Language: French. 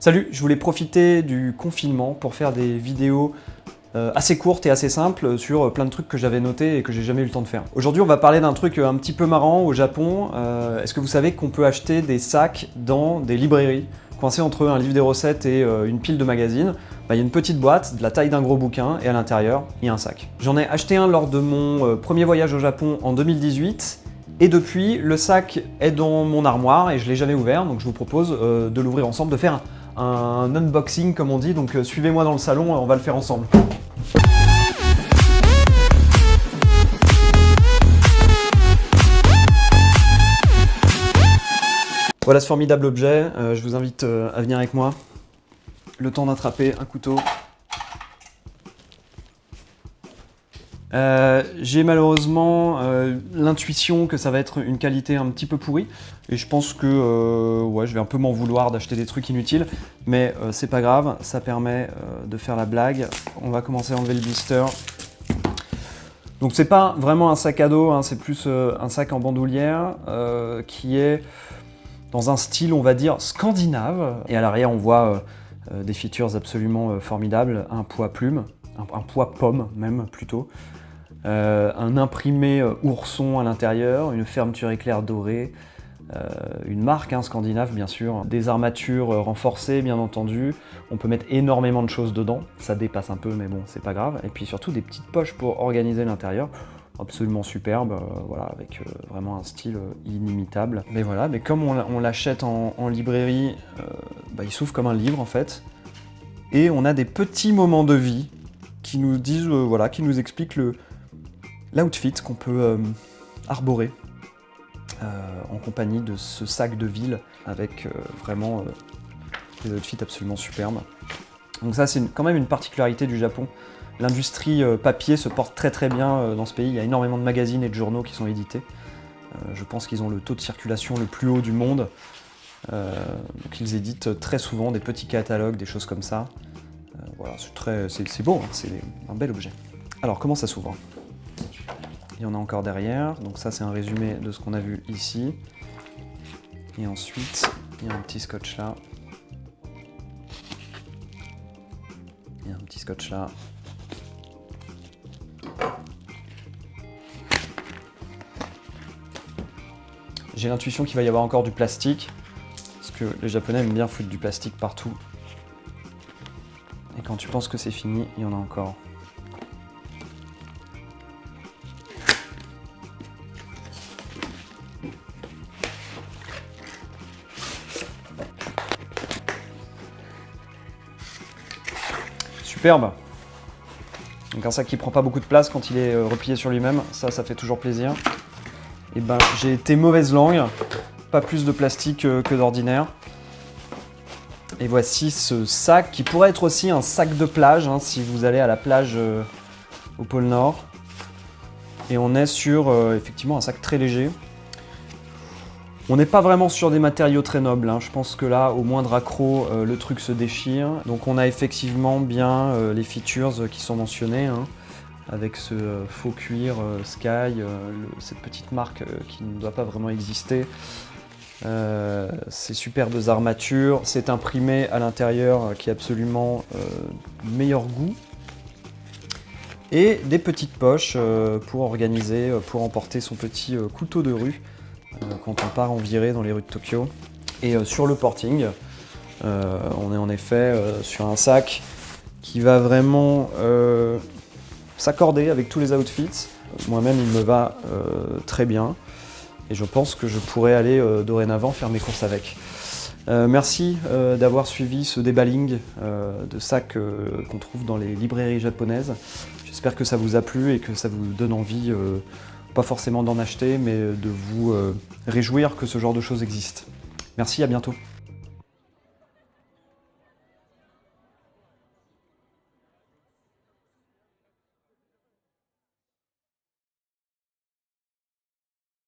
Salut, je voulais profiter du confinement pour faire des vidéos assez courtes et assez simples sur plein de trucs que j'avais notés et que j'ai jamais eu le temps de faire. Aujourd'hui, on va parler d'un truc un petit peu marrant au Japon. Est-ce que vous savez qu'on peut acheter des sacs dans des librairies, coincés entre un livre des recettes et une pile de magazines? Il y a une petite boîte de la taille d'un gros bouquin et à l'intérieur, il y a un sac. J'en ai acheté un lors de mon premier voyage au Japon en 2018. Et depuis, le sac est dans mon armoire et je ne l'ai jamais ouvert, donc je vous propose de l'ouvrir ensemble, de faire un unboxing comme on dit, donc suivez-moi dans le salon, on va le faire ensemble. Voilà ce formidable objet, je vous invite à venir avec moi, le temps d'attraper un couteau. J'ai malheureusement l'intuition que ça va être une qualité un petit peu pourrie et je pense que ouais, je vais un peu m'en vouloir d'acheter des trucs inutiles, mais c'est pas grave, ça permet de faire la blague. On va commencer à enlever le blister. Donc c'est pas vraiment un sac à dos, hein, c'est plus un sac en bandoulière qui est dans un style, on va dire, scandinave. Et à l'arrière on voit des features absolument formidables, un poids plume, un poids pomme même plutôt. Un imprimé ourson à l'intérieur, une fermeture éclair dorée, une marque scandinave bien sûr, des armatures renforcées bien entendu, on peut mettre énormément de choses dedans, ça dépasse un peu mais bon c'est pas grave, et puis surtout des petites poches pour organiser l'intérieur, absolument superbe, voilà, avec vraiment un style inimitable. Mais voilà, mais comme on l'achète en librairie, il s'ouvre comme un livre en fait, et on a des petits moments de vie qui nous disent, voilà, qui nous expliquent l'outfit qu'on peut arborer en compagnie de ce sac de ville avec vraiment des outfits absolument superbes. Donc ça c'est quand même une particularité du Japon. L'industrie papier se porte très très bien dans ce pays, il y a énormément de magazines et de journaux qui sont édités. Je pense qu'ils ont le taux de circulation le plus haut du monde. Donc ils éditent très souvent des petits catalogues, des choses comme ça. Voilà, c'est beau, hein, c'est un bel objet. Alors comment ça s'ouvre ? Il y en a encore derrière, donc ça c'est un résumé de ce qu'on a vu ici. Et ensuite, il y a un petit scotch là. Il y a un petit scotch là. J'ai l'intuition qu'il va y avoir encore du plastique, parce que les Japonais aiment bien foutre du plastique partout. Et quand tu penses que c'est fini, il y en a encore. Superbe. Donc un sac qui prend pas beaucoup de place quand il est replié sur lui-même, ça fait toujours plaisir. Et ben j'ai été mauvaise langue, pas plus de plastique que d'ordinaire. Et voici ce sac qui pourrait être aussi un sac de plage si vous allez à la plage au pôle Nord. Et on est sur effectivement un sac très léger. On n'est pas vraiment sur des matériaux très nobles, je pense que là, au moindre accroc, le truc se déchire. Donc on a effectivement bien les features qui sont mentionnées, avec ce faux cuir Sky, cette petite marque qui ne doit pas vraiment exister. Ces superbes armatures, c'est imprimé à l'intérieur qui est absolument meilleur goût. Et des petites poches pour organiser, pour emporter son petit couteau de rue quand on part en virée dans les rues de Tokyo. Et sur le porting, on est en effet sur un sac qui va vraiment s'accorder avec tous les outfits. Moi-même, il me va très bien. Et je pense que je pourrais aller dorénavant faire mes courses avec. Merci d'avoir suivi ce déballing de sacs qu'on trouve dans les librairies japonaises. J'espère que ça vous a plu et que ça vous donne envie, pas forcément d'en acheter, mais de vous réjouir que ce genre de choses existe. Merci, à bientôt.